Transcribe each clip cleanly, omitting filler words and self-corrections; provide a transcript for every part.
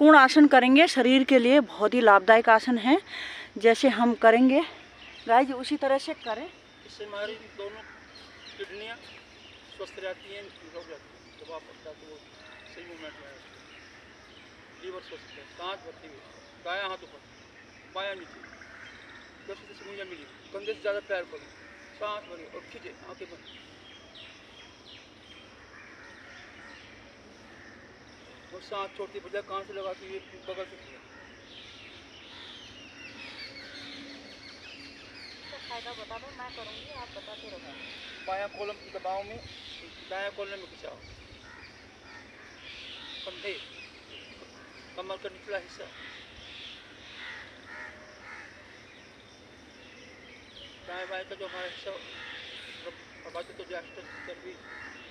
त्रिकोण आसन करेंगे, शरीर के लिए बहुत ही लाभदायक आसन है। जैसे हम करेंगे गाइस उसी तरह से करें। इससे हमारी दोनों किडनियाँ स्वस्थ रहती हैं, जब आप करता तो वो सही मूवमेंट में लीवर स्वस्थ है, सांस भरती हुई, दायां हाथ ऊपर बायां नीचे, दस से मुंजा मिली, कंधे से ज़्यादा पैर पड़े, सांस भरी और खींचे, आंखें बंद और सांस छोड़ती बजाय कान से लगाती हुई बगल से किया। फायदा बता दो, मैं करूँगी, आप बताते रहो। बायां कॉलम के दबाव में दायां कॉलम में खिंचाओ, कंधे, कमर का निचला हिस्सा, दाएं बाएं का जो हमारा हिस्सा तो चर्बी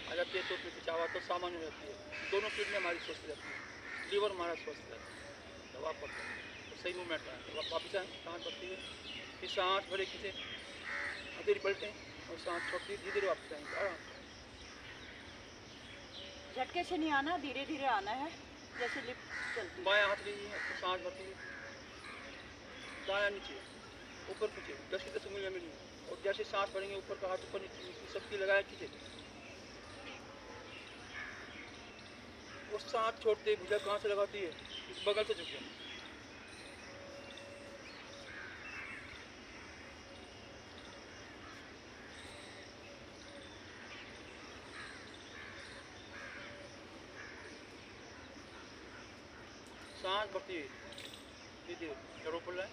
आ जाती है तो खिंचावा तो सामान्य हो जाती है। दोनों किडनी हमारी स्वस्थ रहती है, लीवर हमारा स्वस्थ रहता है। दवा पड़ता है तो सही मूवमेंट में वापस आए, सांस भरती है, फिर सांस भरे खींचे, हथेली पलटें और सांस छोड़ती धीरे धीरे वापस आएंगे आराम। झटके से नहीं आना, धीरे धीरे आना है, जैसे लिफ्ट चलती है। बायां हाथ लीजिए तो सांस भरती है, दायां नीचे ऊपर खींचे, 10 की 10 उंगलियां मिली और जैसे सांस भरेंगे ऊपर का हाथ ऊपर नीचे सबकी लगाए खींचे और सांस छोड़ते भुजा कहाँ से लगाती है, इस बगल से झुक जाए। सांस भरती है धीरे जड़ों पर लाए,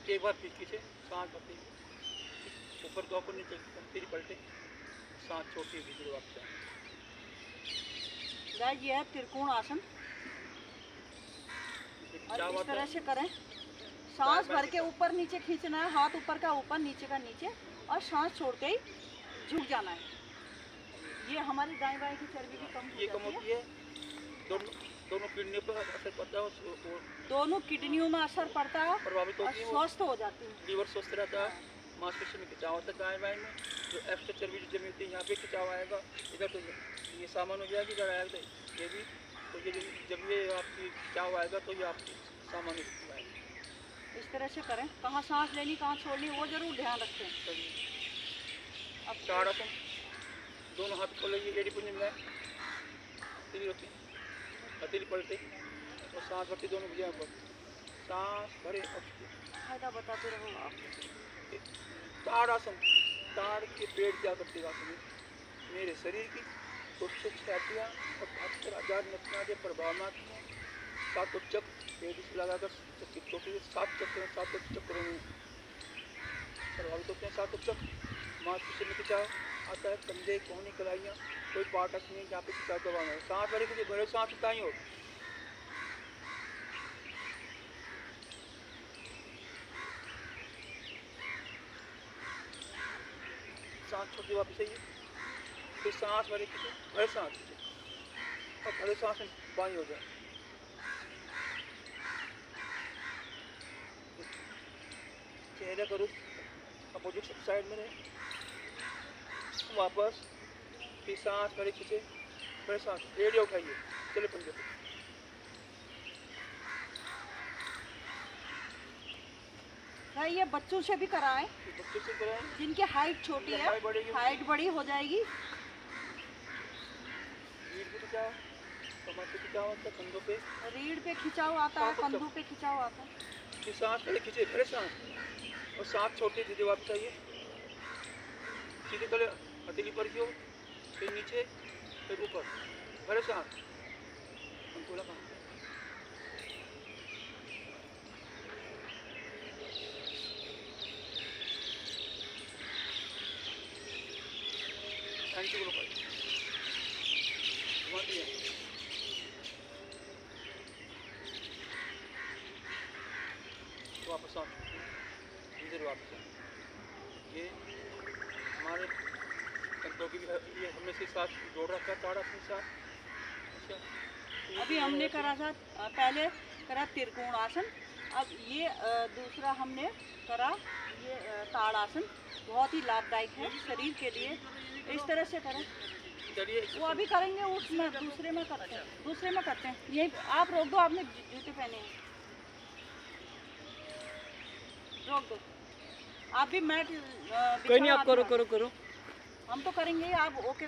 एक बार खींच से सांस भरती है ऊपर का ऊपर नीचे फिर पलटे, सांस छोड़ती है धीरे वापस आए। गाइस ये है त्रिकोण आसन, और इस तरह से करें। सांस भर के ऊपर नीचे खींचना है, हाथ ऊपर का ऊपर नीचे का नीचे, और सांस छोड़ के ही झुक जाना है। ये हमारी दाएं बाएं की चर्बी की कम होती है। दोनों किडनियों पर असर पड़ता है, दोनों किडनियों में असर पड़ता है, प्रभावित होती है, स्वस्थ हो जाती है, लीवर स्वस्थ रहता है, मांसपेशी में खिंचाव होता है दाएं बाएं में, जो एक्स्ट्रा चर्बी जो जमी होती है यहाँ पे खिंचाव आएगा, इधर तो ये सामान हो जाएगी, इधर आएगा ये भी, तो ये जब ये आपकी खिंचाव आएगा तो ये आपकी सामान्य आएगी। इस तरह से करें। कहाँ सांस लेनी कहाँ छोड़नी वो जरूर ध्यान रखें। अब ताड़ासन, दोनों हाथ को लेंगे, एड़ी पुंज मिलाएं, सीधी होती हथेली पलटे और सांस भरती दोनों भुजाओं पर, सांस भरे और फायदा बताते रहो आप। ताड़ासन, ताड़ के पेड़ क्या करती है मेरे शरीर की तो छातियाँ और 72,000 नसना के प्रभावना की हैं, 7 चक्र पेड़ से लगाकर छोटे 7 चक्रों में प्रभावित होते हैं। 7 चक्र मांसपेशी में खिंचाव आता है, कंधे कोहनी कलाइयाँ कोई पार्ट नहीं है जहाँ पे खिंचाव दबाना है। सांस भरे के भरे सांस उठाई हो, सांस छोटी वापस आइए, फिर सांस भरे खींचे, भरे सांस खींचे और भरे सांस में बाई हो जाए। चेहरा का रुख अपोजिट साइड में रहे, वापस फिर सांस भरे खींचे, भरे सांस एड़िया उठाइए, चले पंजे पे। ये बच्चों से भी कराएं, बच्चों से कराएं जिनकी हाइट छोटी है, हाइट बड़ी हो जाएगी। रीढ़ पे खिंचाव, कमर पे खिंचाव आता है, कंधों पे, रीढ़ पे खिंचाव आता है, कंधों पे खिंचाव आता है। फिर सांस पहले खींचे, भरे सांस और सांस छोड़ते धीरे वापस आइए, सीधे तले हथेली पर की हो, फिर नीचे फिर ऊपर, भरे सांस अनुकूला काम। वापस आ इधर वापस आ, ये हमारे कंधों की ये हमने से साथ जोड़ रखा है ताड़ा के साथ। अच्छा अभी हमने करा था, पहले करा त्रिकोण आसन, अब ये दूसरा हमने करा ये ताड़ आसन। बहुत ही लाभदायक है शरीर के लिए। इस तरह से करें। चलिए वो अभी करेंगे, उसमें दूसरे में करते हैं, दूसरे में करते हैं। यही आप रोक दो, आपने जूते पहने हैं, रोक दो। आप भी मैट कोई नहीं, आप करो करो करो। हम तो करेंगे ही, आप ओके